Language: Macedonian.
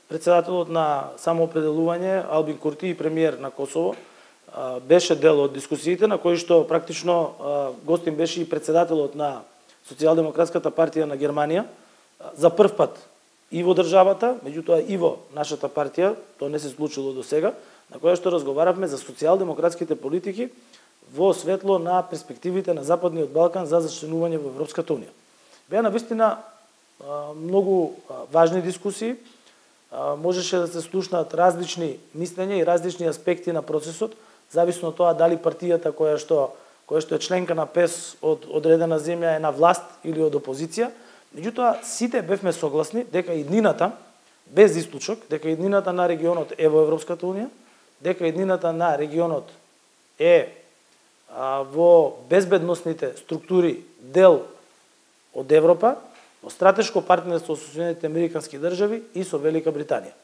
Председателот на самоопределување Албин Курти и премиер на Косово беше дел од дискусиите на кои што практично гостин беше и председателот на Социјалдемократската партија на Германија за прв пат и во државата, меѓутоа и во нашата партија, тоа не се случило до сега, на која што разговаравме за социјалдемократските политики во светло на перспективите на Западниот Балкан за зачленување во Европската унија. Беа навистина многу важни дискусии, можеше да се слушнат различни мислења и различни аспекти на процесот, зависно од тоа дали партијата која што е членка на ПЕС од одредена земја е на власт или од опозиција. Меѓутоа, сите бевме согласни дека иднината, без исклучок, дека иднината на регионот е во Европската унија, дека иднината на регионот е во безбедносните структури дел од Европа, во стратешко партнерство со Соединетите Американски држави и со Велика Британија.